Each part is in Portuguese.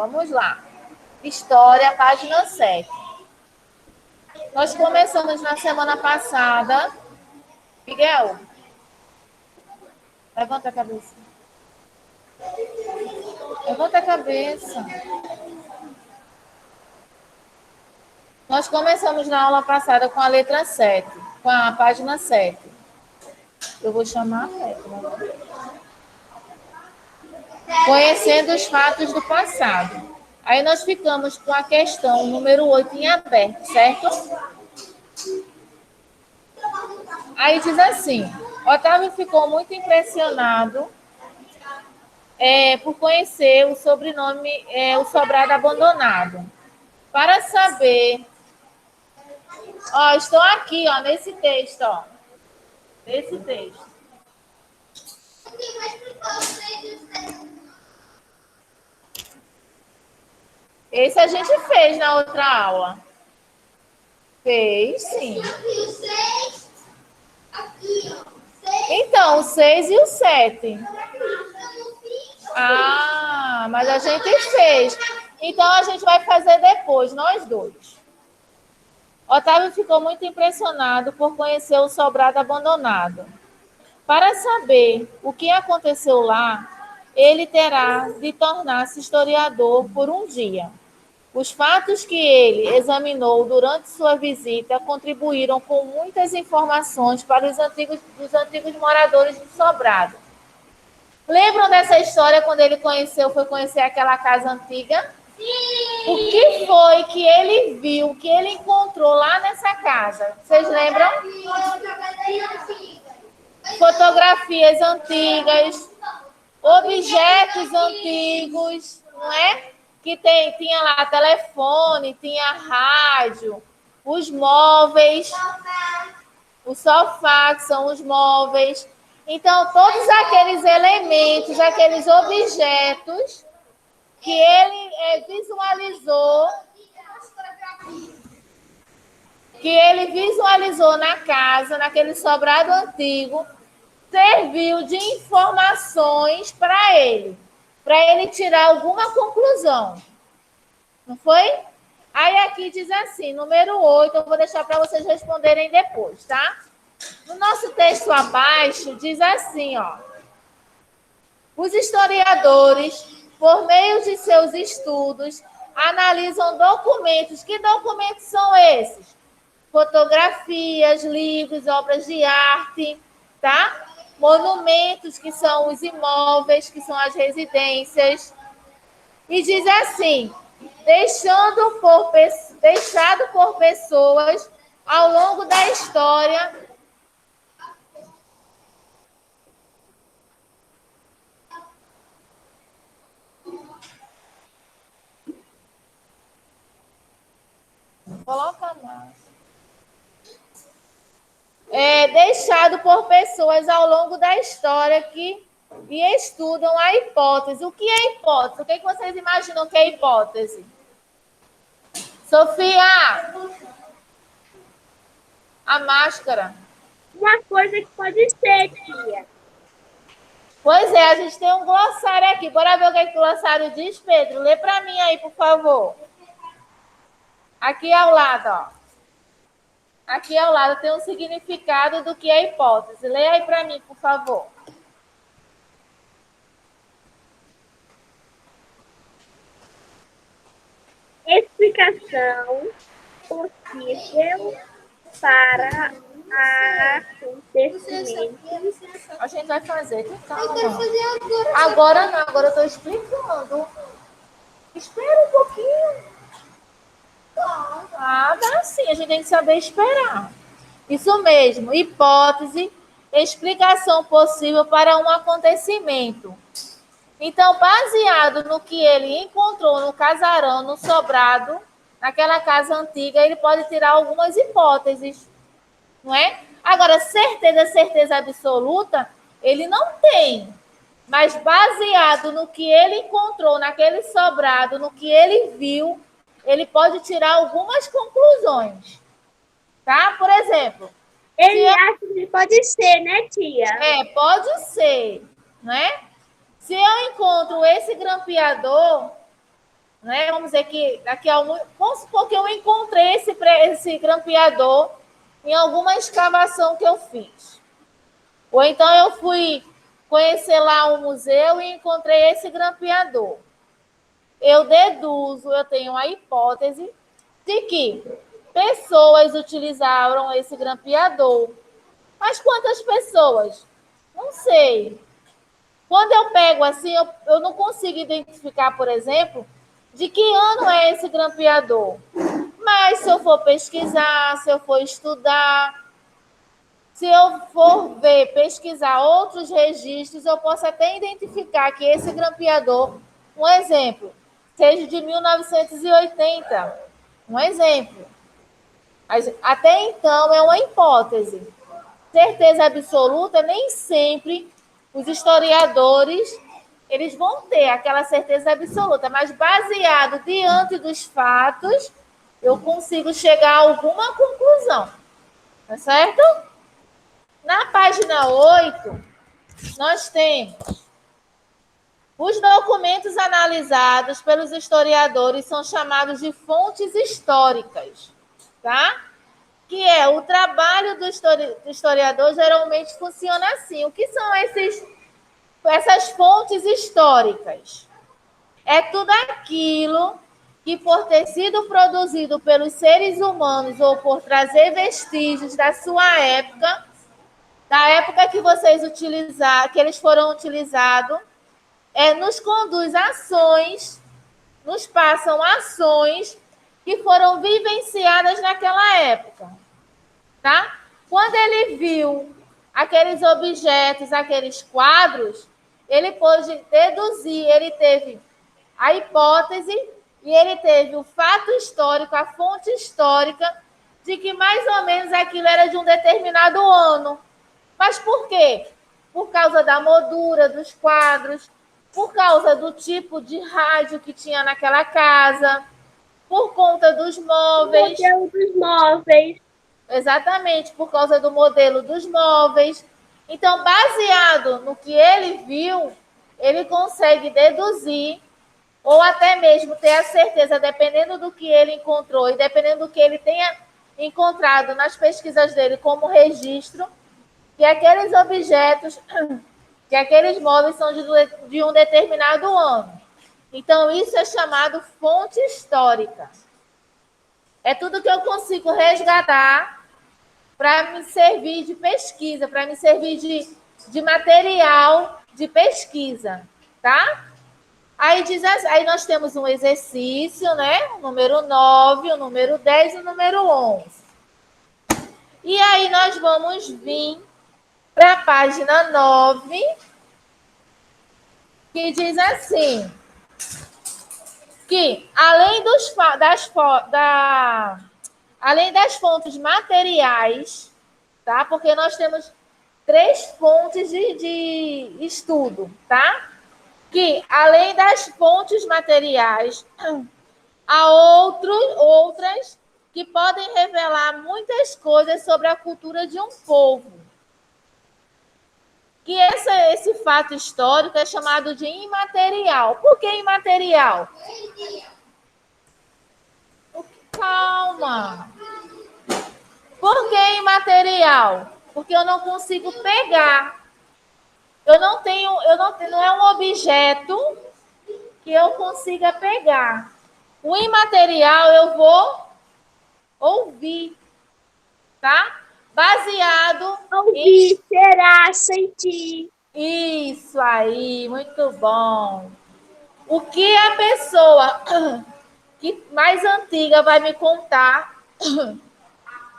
Vamos lá. História, página 7. Nós começamos na semana passada. Miguel, levanta a cabeça. Levanta a cabeça. Nós começamos na aula passada com a letra 7, com a página 7. Eu vou chamar a letra. Conhecendo os fatos do passado. Aí nós ficamos com a questão número 8 em aberto, certo? Aí diz assim, Otávio ficou muito impressionado por conhecer o sobrenome, o sobrado abandonado. Para saber... Ó, estou aqui, ó, nesse texto, ó. Nesse texto. Esse a gente fez na outra aula. Fez, sim. Então, o 6 e o 7. Ah, mas a gente fez. Então, a gente vai fazer depois, nós dois. Otávio ficou muito impressionado por conhecer o sobrado abandonado. Para saber o que aconteceu lá, ele terá de tornar-se historiador por um dia. Os fatos que ele examinou durante sua visita contribuíram com muitas informações para os antigos moradores do sobrado. Lembram dessa história quando ele foi conhecer aquela casa antiga? Sim! O que foi que ele viu, que ele encontrou lá nessa casa? Vocês lembram? Fotografias antigas, objetos antigos, não é? Que tinha lá telefone, tinha rádio, os móveis, o sofá, que são os móveis. Então, todos aqueles elementos, aqueles objetos que ele visualizou na casa, naquele sobrado antigo, serviu de informações para ele tirar alguma conclusão. Não foi? Aí aqui diz assim, número 8, eu vou deixar para vocês responderem depois, tá? No nosso texto abaixo, diz assim, ó. Os historiadores, por meio de seus estudos, analisam documentos. Que documentos são esses? Fotografias, livros, obras de arte, tá? Monumentos, que são os imóveis, que são as residências. E diz assim, deixado por pessoas ao longo da história. Coloca mais. Deixado por pessoas ao longo da história que estudam a hipótese. O que é hipótese? O que vocês imaginam que é hipótese? Sofia! A máscara. Uma coisa que pode ser, tia. Pois é, a gente tem um glossário aqui. Bora ver o que o glossário diz, Pedro? Lê para mim aí, por favor. Aqui ao lado, ó. Aqui ao lado tem um significado do que é hipótese. Lê aí para mim, por favor. Explicação possível para acontecimentos. A gente vai fazer. Calma. Agora não, agora eu estou explicando. Espera um pouquinho. Ah, dá sim, a gente tem que saber esperar. Isso mesmo, hipótese, explicação possível para um acontecimento. Então, baseado no que ele encontrou no casarão, no sobrado, naquela casa antiga, ele pode tirar algumas hipóteses, não é? Agora, certeza absoluta, ele não tem. Mas baseado no que ele encontrou naquele sobrado, no que ele viu, ele pode tirar algumas conclusões. Tá? Por exemplo... Ele acha que pode ser, né, tia? Pode ser, né? Se eu encontro esse grampeador, né? Vamos dizer que vamos supor que eu encontrei esse grampeador em alguma escavação que eu fiz. Ou então eu fui conhecer lá um museu e encontrei esse grampeador. Eu deduzo, eu tenho a hipótese de que pessoas utilizaram esse grampeador. Mas quantas pessoas? Não sei. Quando eu pego assim, eu não consigo identificar, por exemplo, de que ano é esse grampeador. Mas se eu for pesquisar, se eu for estudar, se eu for pesquisar outros registros, eu posso até identificar que esse grampeador, um exemplo, seja de 1980. Um exemplo. Mas até então é uma hipótese. Certeza absoluta, nem sempre os historiadores eles vão ter aquela certeza absoluta, mas baseado diante dos fatos, eu consigo chegar a alguma conclusão. Tá certo? Na página 8, nós temos os documentos analisados pelos historiadores são chamados de fontes históricas, tá? Que é o trabalho do historiador geralmente funciona assim. O que são essas fontes históricas? É tudo aquilo que, por ter sido produzido pelos seres humanos ou por trazer vestígios da sua época, da época que vocês utilizaram, que eles foram utilizados, nos conduz a ações, nos passam ações que foram vivenciadas naquela época, tá? Quando ele viu aqueles objetos, aqueles quadros, ele pôde deduzir, ele teve a hipótese e ele teve o fato histórico, a fonte histórica de que mais ou menos aquilo era de um determinado ano. Mas por quê? Por causa da moldura dos quadros, por causa do tipo de rádio que tinha naquela casa, por conta dos móveis. O modelo dos móveis. Exatamente, por causa do modelo dos móveis. Então, baseado no que ele viu, ele consegue deduzir, ou até mesmo ter a certeza, dependendo do que ele encontrou e dependendo do que ele tenha encontrado nas pesquisas dele como registro, que aqueles objetos, que aqueles móveis são de um determinado ano. Então, isso é chamado fonte histórica. É tudo que eu consigo resgatar para me servir de pesquisa, para me servir de material de pesquisa, tá? Aí nós temos um exercício, né? O número 9, o número 10 e o número 11. E aí nós vamos vir para a página 9, que diz assim, que além das fontes materiais, tá? Porque nós temos 3 fontes de estudo, tá? Que além das fontes materiais, há outras que podem revelar muitas coisas sobre a cultura de um povo. Que esse fato histórico é chamado de imaterial. Por que imaterial? Calma. Por que imaterial? Porque eu não consigo pegar. Não é um objeto que eu consiga pegar. O imaterial eu vou ouvir, tá? Baseado ouvir, será, sentir. Isso aí, muito bom. O que a pessoa que mais antiga vai me contar,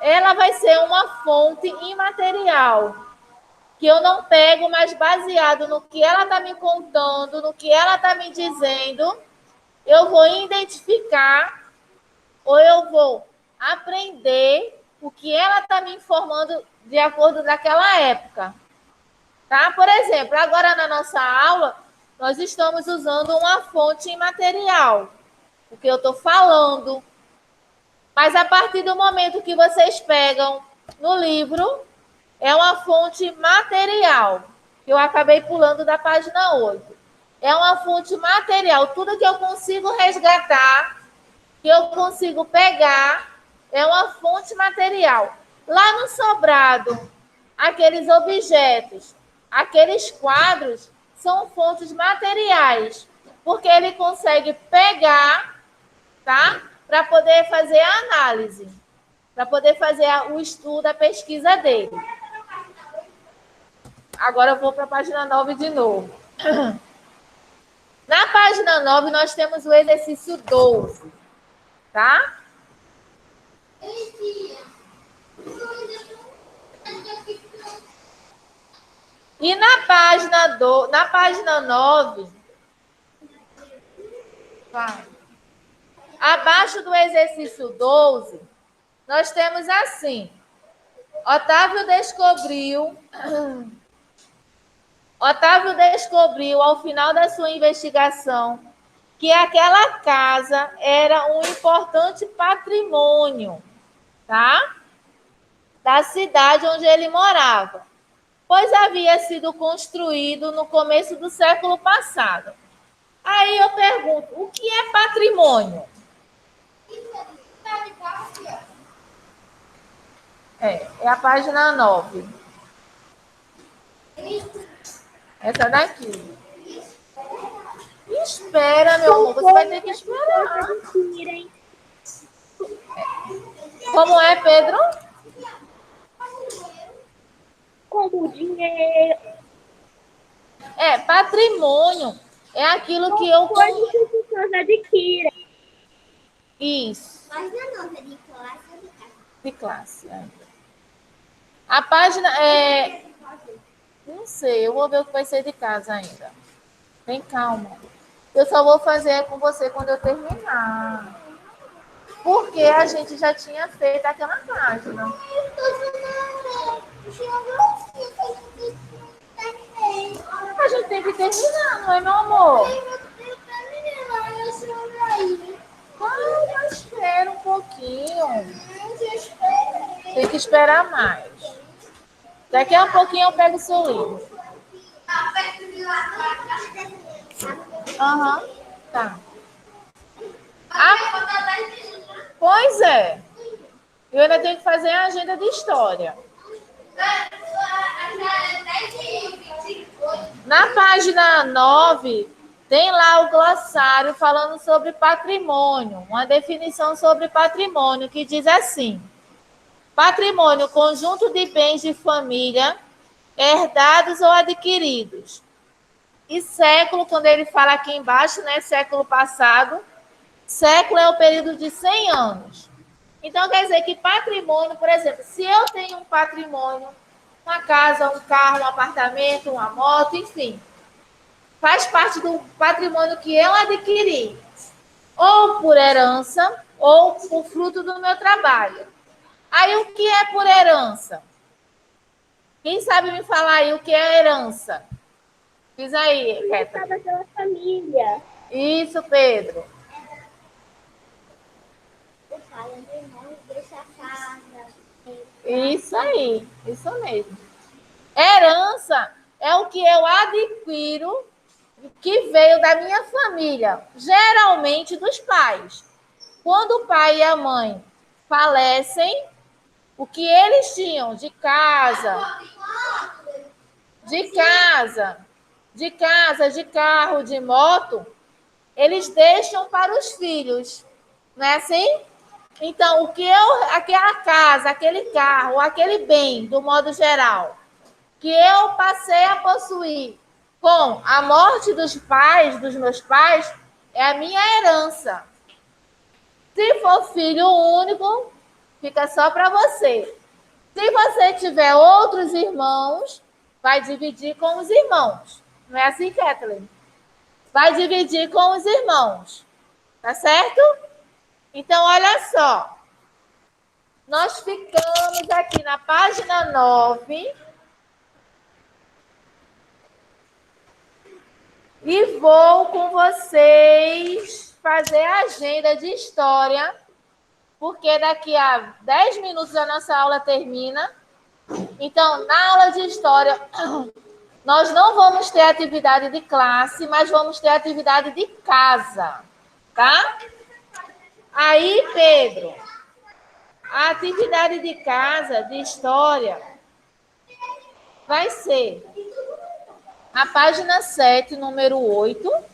ela vai ser uma fonte imaterial, que eu não pego, mas baseado no que ela está me contando, no que ela está me dizendo, eu vou identificar ou eu vou aprender o que ela está me informando de acordo daquela época. Tá? Por exemplo, agora na nossa aula, nós estamos usando uma fonte imaterial, o que eu estou falando. Mas a partir do momento que vocês pegam no livro, é uma fonte material, que eu acabei pulando da página 8. é uma fonte material. Tudo que eu consigo resgatar, que eu consigo pegar, é uma fonte material. Lá no sobrado, aqueles objetos, aqueles quadros, são fontes materiais, porque ele consegue pegar, tá? Para poder fazer a análise, para poder fazer o estudo, a pesquisa dele. Agora eu vou para a página 9 de novo. Na página 9, nós temos o exercício 12, tá? E na página 9, abaixo do exercício 12, nós temos assim: Otávio descobriu ao final da sua investigação que aquela casa era um importante patrimônio, tá? Da cidade onde ele morava, pois havia sido construído no começo do século passado. Aí eu pergunto, o que é patrimônio? É a página 9. Essa daqui. Espera, meu amor, você vai ter que esperar. Como é, Pedro? Como dinheiro. Patrimônio é aquilo que eu... Coisas que as pessoas adquirem. Isso. Página 9 é de classe ou de casa? De classe. A página é... Não sei, eu vou ver o que vai ser de casa ainda. Tem calma. Eu só vou fazer com você quando eu terminar. Porque a gente já tinha feito aquela página. A gente tem que terminar, não é, meu amor? Espera um pouquinho. Tem que esperar mais. Daqui a pouquinho eu pego o seu livro. Aham, tá. Pois é. Eu ainda tenho que fazer a agenda de história. Na página 9, tem lá o glossário falando sobre patrimônio, uma definição sobre patrimônio que diz assim: patrimônio, conjunto de bens de família, herdados ou adquiridos. E século, quando ele fala aqui embaixo, né, século passado, século é o período de 100 anos. Então, quer dizer que patrimônio, por exemplo, se eu tenho um patrimônio, uma casa, um carro, um apartamento, uma moto, enfim, faz parte do patrimônio que eu adquiri, ou por herança, ou por fruto do meu trabalho. Aí, o que é por herança? Quem sabe me falar aí o que é herança? Diz aí, Kéta. Pela família. Isso, Pedro. O pai e o irmão deixa a casa. Isso aí, isso mesmo. Herança é o que eu adquiro que veio da minha família, geralmente dos pais. Quando o pai e a mãe falecem, o que eles tinham de carro, de moto, eles deixam para os filhos. Não é assim? Então, aquela casa, aquele carro, aquele bem, do modo geral, que eu passei a possuir com a morte dos meus pais, é a minha herança. Se for filho único, fica só para você. Se você tiver outros irmãos, vai dividir com os irmãos. Não é assim, Kathleen? Vai dividir com os irmãos. Tá certo? Então, olha só. Nós ficamos aqui na página 9. E vou com vocês fazer a agenda de história, porque daqui a 10 minutos a nossa aula termina. Então, na aula de história, Nós não vamos ter atividade de classe, mas vamos ter atividade de casa, tá? Aí, Pedro, a atividade de casa, de história, vai ser a página 7, número 8.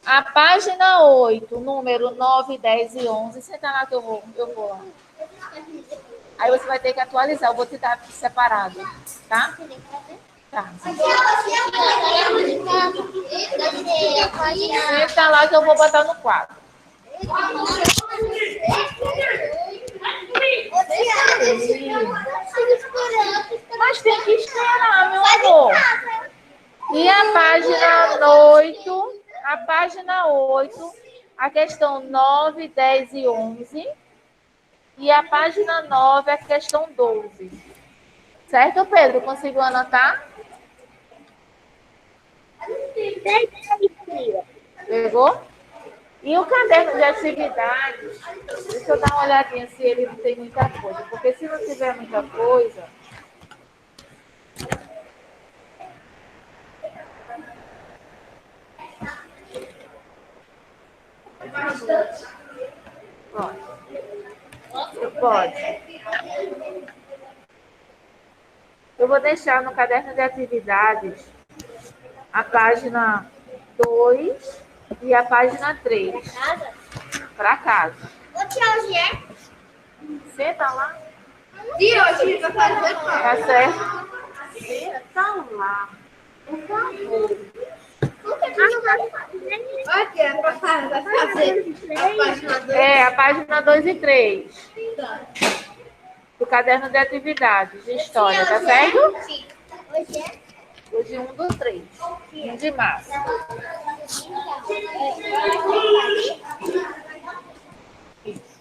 A página 8, número 9, 10 e 11. Senta lá que eu vou lá. Aí você vai ter que atualizar. Eu vou te dar separado, tá? Tá. Senta lá que eu vou botar no quadro. Mas tem que esperar, meu amor. E a página 8, a questão 9, 10 e 11. E a página 9, a questão 12. Certo, Pedro? Conseguiu anotar? Pegou? E o caderno de atividades, deixa eu dar uma olhadinha se ele não tem muita coisa. Porque se não tiver muita coisa... Pode. Eu vou deixar no caderno de atividades a página 2 e a página 3. Para casa. Senta lá. E hoje vai fazer qual? Tá certo? Senta lá. Por favor. Aqui é para fazer a página 2. É, a página 2 e 3. Do caderno de atividades, de história, tá certo? Hoje é? Hoje 1 do 3. 1 de março. Isso.